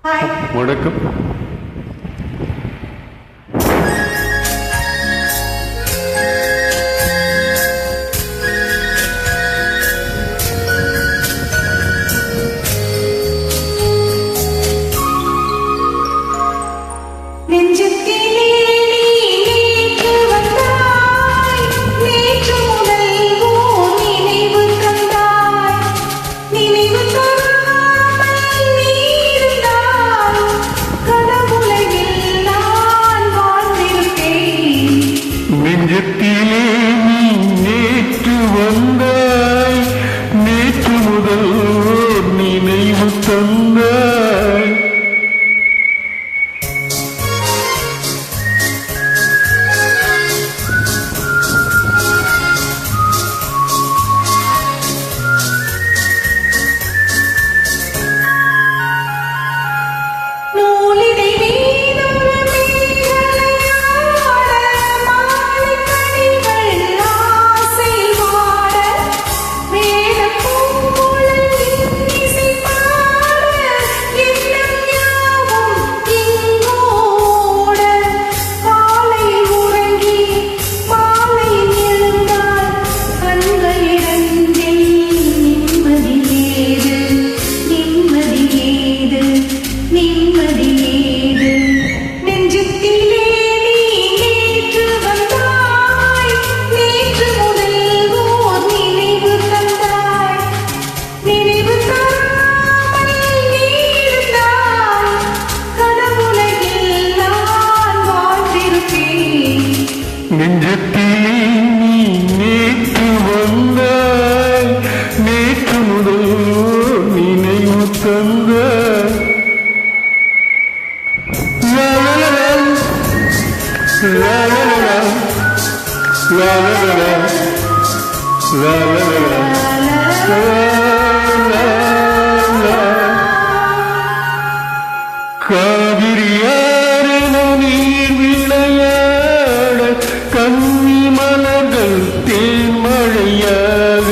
வணக்கம். நெஞ்சத்திலே நீ நேற்று வந்தாய், நேற்று முதல் நினைவு தந்தாய். நெஞ்சத்திலே நீ நேற்று வந்தாய், நேற்று முதல் நினைவு தந்தாய். காவிரியாரென நீர் விளையாட கன்னி மலர்கள் தேன்மழையாக,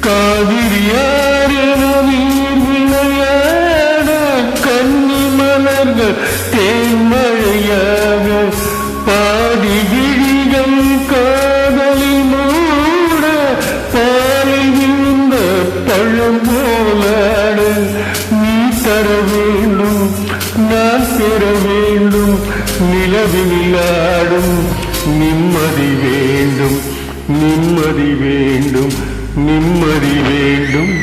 காவிரியாரென நீர் விளையாட கன்னி மலர்கள் தேன்மழையாக, பாதி விழிகள் காதலி மூட பாலை விழுந்த பழம் போலாட, நீ தர வேண்டும் நான் பெற வேண்டும், நிலவில் ஆடும் நிம்மதி வேண்டும், நிம்மதி வேண்டும், நிம்மதி வேண்டும்.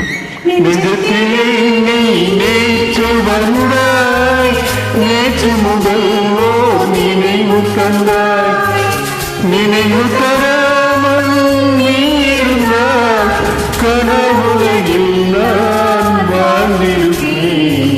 நெஞ்சத்திலே நீ நேற்று வந்தாய், நேற்று முதல் நினைவு தந்தாய். நினைவு தராமல் நீ இருந்தால் கனவுலகில் நான் வாழ்ந்திருப்பேன்.